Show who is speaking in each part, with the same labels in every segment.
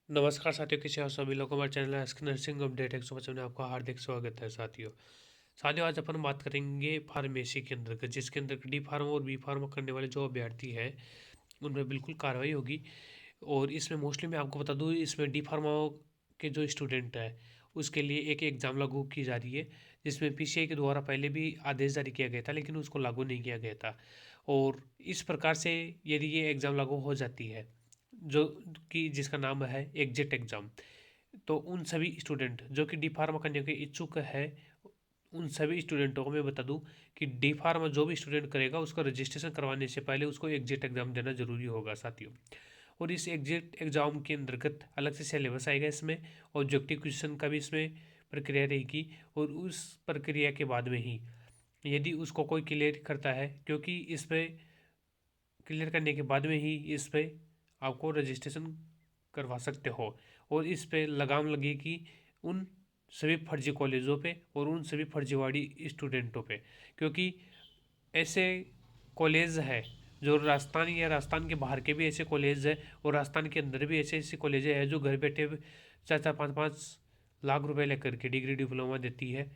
Speaker 1: नमस्कार साथियों, कैसे हो सभी लोग। हमारे चैनल एस्क नर्सिंग अपडेट 155 में आपका हार्दिक स्वागत है। साथियों आज अपन बात करेंगे फार्मेसी के अंतर्गत, जिसके अंदर डी फार्मा और बी फार्मा करने वाले जो अभ्यर्थी हैं उनमें बिल्कुल कार्रवाई होगी। और इसमें मोस्टली मैं आपको बता दूं, इसमें डी फार्मा के जो स्टूडेंट है उसके लिए एक एग्ज़ाम लागू की जा रही है, जिसमें पीसीआई के द्वारा पहले भी आदेश जारी किया गया था, लेकिन उसको लागू नहीं किया गया था। और इस प्रकार से यदि ये एग्ज़ाम लागू हो जाती है, जो कि जिसका नाम है एग्जिट एग्ज़ाम, तो उन सभी स्टूडेंट जो कि डी फार्मा करने के इच्छुक है, उन सभी स्टूडेंटों को मैं बता दूं कि डी फार्मा जो भी स्टूडेंट करेगा उसका रजिस्ट्रेशन करवाने से पहले उसको एग्जिट एग्ज़ाम देना जरूरी होगा साथियों। और इस एग्जिट एग्ज़ाम के अंतर्गत अलग से सिलेबस आएगा इसमें, ऑब्जेक्टिव क्वेश्चन का भी इसमें प्रक्रिया रहेगी। और उस प्रक्रिया के बाद में ही यदि उसको कोई क्लियर करता है, क्योंकि इसमें क्लियर करने के बाद में ही इस पे आपको रजिस्ट्रेशन करवा सकते हो। और इस पे लगाम लगेगी उन सभी फर्जी कॉलेजों पे और उन सभी फर्जीवाड़ी स्टूडेंटों पे, क्योंकि ऐसे कॉलेज है जो राजस्थान या राजस्थान के बाहर के भी ऐसे कॉलेज है, और राजस्थान के अंदर भी ऐसे ऐसे कॉलेज है जो घर बैठे 4-4 5-5 लाख रुपए लेकर के डिग्री डिप्लोमा देती है।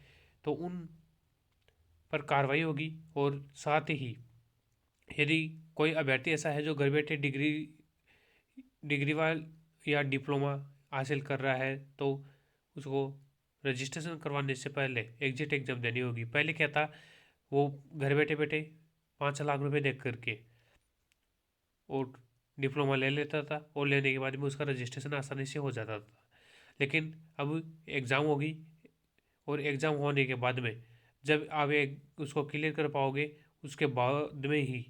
Speaker 1: तो उन पर कार्रवाई होगी। और साथ ही यदि कोई अभ्यर्थी ऐसा है जो घर बैठे डिग्री डिग्री वाल या डिप्लोमा हासिल कर रहा है, तो उसको रजिस्ट्रेशन करवाने से पहले एग्जिट एग्ज़ाम देनी होगी। पहले क्या था, वो घर बैठे बैठे 5 लाख रुपए दे करके और डिप्लोमा ले लेता था, और लेने के बाद में उसका रजिस्ट्रेशन आसानी से हो जाता था। लेकिन अब एग्ज़ाम होगी, और एग्ज़ाम होने के बाद में जब आप उसको क्लियर कर पाओगे, उसके बाद में ही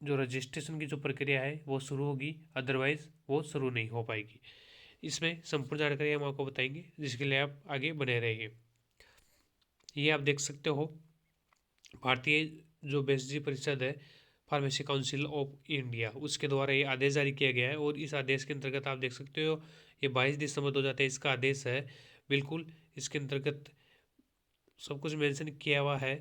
Speaker 1: जो रजिस्ट्रेशन की जो प्रक्रिया है वो शुरू होगी, अदरवाइज़ वो शुरू नहीं हो पाएगी। इसमें संपूर्ण जानकारी हम आपको बताएंगे, जिसके लिए आप आगे बने रहिए। ये आप देख सकते हो, भारतीय जो बेसिक परिषद है, फार्मेसी काउंसिल ऑफ इंडिया, उसके द्वारा ये आदेश जारी किया गया है। और इस आदेश के अंतर्गत आप देख सकते हो, ये 22 दिसंबर 2023 का आदेश है। बिल्कुल इसके अंतर्गत सब कुछ मेंशन किया हुआ है।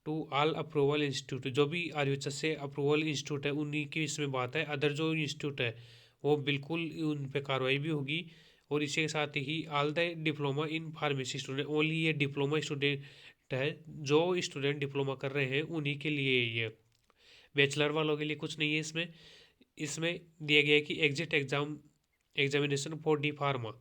Speaker 1: टू ऑल अप्रूवल इंस्टीट्यूट, जो भी आरयूएच से अप्रूवल इंस्टीट्यूट है उन्हीं की इसमें बात है। अदर जो इंस्टीट्यूट है वो बिल्कुल उन पे कार्रवाई भी होगी। और इसी के साथ ही all the diploma in pharmacy student, only ये डिप्लोमा स्टूडेंट है, जो स्टूडेंट डिप्लोमा कर रहे हैं उन्हीं के लिए ये, बैचलर वालों के लिए कुछ नहीं है। इसमें इसमें दिया गया है कि exit exam examination for D pharma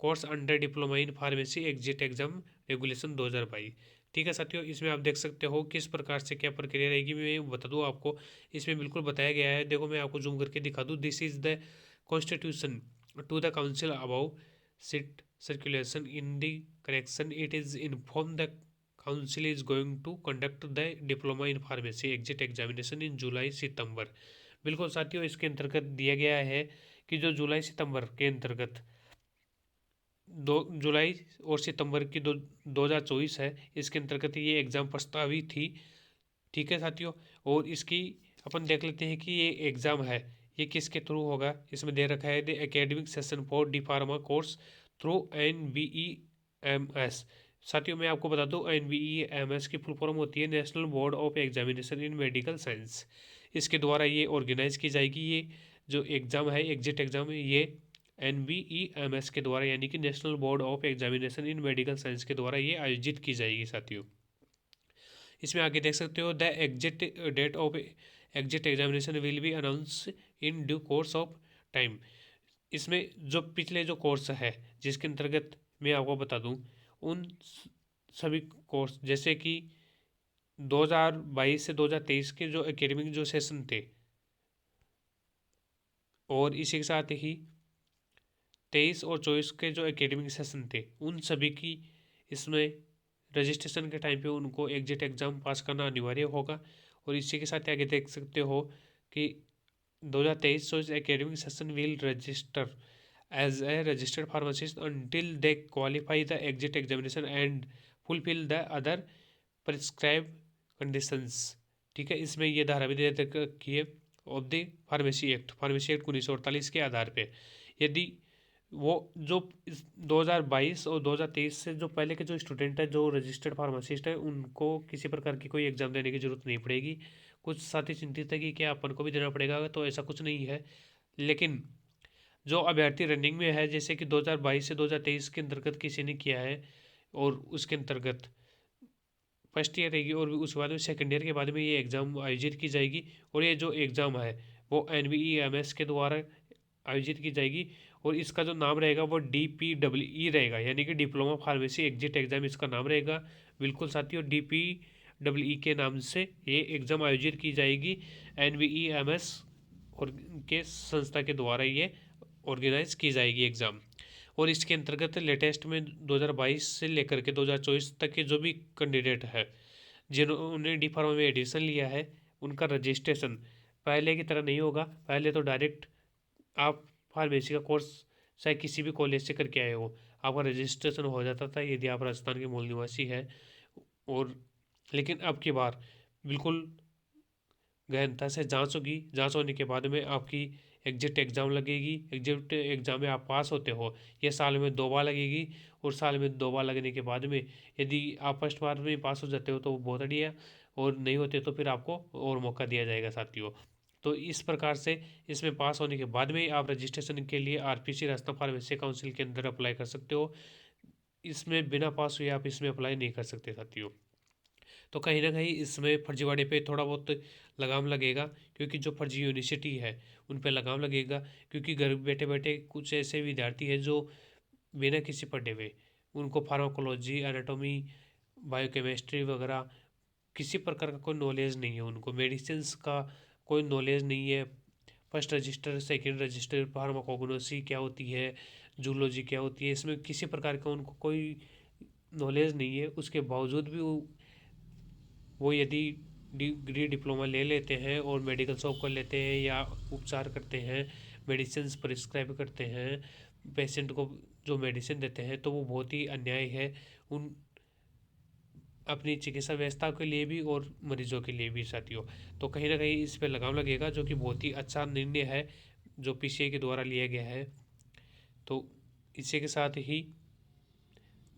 Speaker 1: course under diploma in pharmacy exit exam regulation 2022। ठीक है साथियों, इसमें आप देख सकते हो किस प्रकार से क्या प्रक्रिया रहेगी। मैं बता दूं आपको, इसमें बिल्कुल बताया गया है। देखो मैं आपको जूम करके दिखा दूं। This is the constitution to the council about sit circulation in the correction it is inform the council is going to conduct the diploma in pharmacy exit examination in July September. बिल्कुल साथियों, इसके अंतर्गत दिया गया है कि जो जुलाई सितंबर के अंतर्गत, दो जुलाई और सितंबर की 2024 है, इसके अंतर्गत ये एग्ज़ाम प्रस्तावित थी। ठीक है साथियों, और इसकी अपन देख लेते हैं कि ये एग्ज़ाम है ये किसके थ्रू होगा। इसमें दे रखा है the academic session for D pharma course through NBEMS। साथियों मैं आपको बता दूं, NBEMS की फुल फॉर्म होती है national board of examination in medical science. इसके द्वारा ये ऑर्गेनाइज की जाएगी। ये जो एग्ज़ाम है एग्जिट एग्ज़ाम, ये NBEMS के द्वारा, यानी कि national board of examination in medical science के द्वारा ये आयोजित की जाएगी साथियों। इसमें आगे देख सकते हो, the exit date of exit examination will be announce in due course of time. इसमें जो पिछले जो कोर्स है जिसके अंतर्गत मैं आपको बता दूं, उन सभी कोर्स जैसे कि 2022 से 2023 के जो एकेडमिक जो सेशन थे, और इसी के साथ ही 23 और 24 के जो एकेडमिक सेशन थे, उन सभी की इसमें रजिस्ट्रेशन के टाइम पे उनको एग्जिट एग्ज़ाम पास करना अनिवार्य होगा। और इसी के साथ आगे देख सकते हो कि 2023 academic session will register as a registered pharmacist until they qualify the exit examination and fulfil the other prescribe conditions. ठीक है, इसमें ये धारा भी दे रखी है ऑफ द फार्मेसी एक्ट 1948 के आधार पे। यदि वो जो 2022 और 2023 से जो पहले के जो स्टूडेंट है, जो रजिस्टर्ड फार्मासिस्ट है, उनको किसी प्रकार की कोई एग्ज़ाम देने की ज़रूरत नहीं पड़ेगी। कुछ साथी चिंतित है कि क्या अपन को भी देना पड़ेगा, तो ऐसा कुछ नहीं है। लेकिन जो अभ्यर्थी रनिंग में है, जैसे कि 2022 से 2023 के अंतर्गत किसी ने किया है और उसके अंतर्गत फर्स्ट ईयर रहेगी और उसके बाद में सेकेंड ईयर के बाद में ये एग्ज़ाम आयोजित की जाएगी। और ये जो एग्ज़ाम है वो NVEMS के द्वारा आयोजित की जाएगी और इसका जो नाम रहेगा वो DPEE रहेगा, यानी कि डिप्लोमा फार्मेसी एग्जिट एग्ज़ाम इसका नाम रहेगा। बिल्कुल साथियों, DPEE के नाम से ये एग्ज़ाम आयोजित की जाएगी। NVEMS और के संस्था के द्वारा ये ऑर्गेनाइज की जाएगी एग्ज़ाम। और इसके अंतर्गत लेटेस्ट में 2022 से लेकर के 2024 तक के जो भी कैंडिडेट है जिन्होंने डी फार्मा में एडमिशन लिया है, उनका रजिस्ट्रेशन पहले की तरह नहीं होगा। पहले तो डायरेक्ट आप फार्मेसी का कोर्स चाहे किसी भी कॉलेज से करके आए हो, आपका रजिस्ट्रेशन हो जाता था यदि आप राजस्थान के मूल निवासी हैं। और लेकिन अब की बार बिल्कुल गहनता से जांच होगी। जांच होने के बाद में आपकी एग्जिट एग्ज़ाम लगेगी। एग्जिट एग्ज़ाम में आप पास होते हो, ये साल में 2 बार लगेगी। और साल में 2 बार लगने के बाद में यदि आप फर्स्ट बार में पास हो जाते हो तो बहुत बढ़िया, और नहीं होते तो फिर आपको और मौका दिया जाएगा साथियों। तो इस प्रकार से इसमें पास होने के बाद में आप रजिस्ट्रेशन के लिए RPC राजस्थान फार्मेसी काउंसिल के अंदर अप्लाई कर सकते हो। इसमें बिना पास हुए आप इसमें अप्लाई नहीं कर सकते साथियों। तो कहीं ना कहीं इसमें फर्जीवाड़े पे थोड़ा बहुत लगाम लगेगा, क्योंकि जो फर्जी यूनिवर्सिटी है उन पे लगाम लगेगा। क्योंकि घर बैठे बैठे कुछ ऐसे विद्यार्थी हैं जो बिना किसी पढ़े हुए, उनको फार्माकोलॉजी, एनाटॉमी, बायोकेमिस्ट्री वगैरह किसी प्रकार का कोई नॉलेज नहीं है, उनको मेडिसिन्स का कोई नॉलेज नहीं है। फर्स्ट रजिस्टर, सेकेंड रजिस्टर, फार्माकोगनोसी क्या होती है, जूलॉजी क्या होती है, इसमें किसी प्रकार का उनको कोई नॉलेज नहीं है। उसके बावजूद भी वो यदि डिग्री डिप्लोमा ले लेते हैं और मेडिकल शॉप कर लेते हैं या उपचार करते हैं, मेडिसिन प्रिस्क्राइब करते हैं पेशेंट को, जो मेडिसिन देते हैं, तो वो बहुत ही अन्याय है उन अपनी चिकित्सा व्यवस्था के लिए भी और मरीजों के लिए भी साथियों। तो कहीं ना कहीं इस पर लगाम लगेगा, जो कि बहुत ही अच्छा निर्णय है जो PCI के द्वारा लिया गया है। तो इसी के साथ ही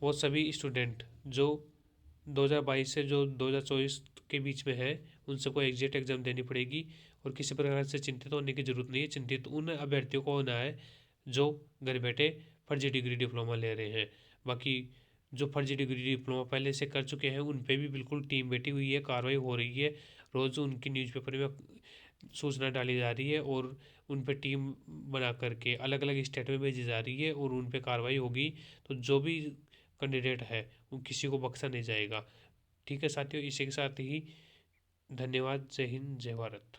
Speaker 1: वो सभी स्टूडेंट जो 2022 से जो 2024 के बीच में है, उन सबको एग्जिट एग्ज़ाम देनी पड़ेगी। और किसी प्रकार से चिंतित होने की ज़रूरत नहीं है। चिंतित उन अभ्यर्थियों को होना है जो घर बैठे फर्जी डिग्री डिप्लोमा ले रहे हैं। बाकी जो फर्जी डिग्री डिप्लोमा पहले से कर चुके हैं उन पे भी बिल्कुल टीम बैठी हुई है, कार्रवाई हो रही है। रोज़ उनकी न्यूज़पेपर में सूचना डाली जा रही है और उन पे टीम बना करके अलग अलग स्टेट में भेजी जा रही है और उन पे कार्रवाई होगी। तो जो भी कैंडिडेट है वो किसी को बख्शा नहीं जाएगा। ठीक है साथियों, इसी के साथ ही धन्यवाद। जय हिंद, जय भारत।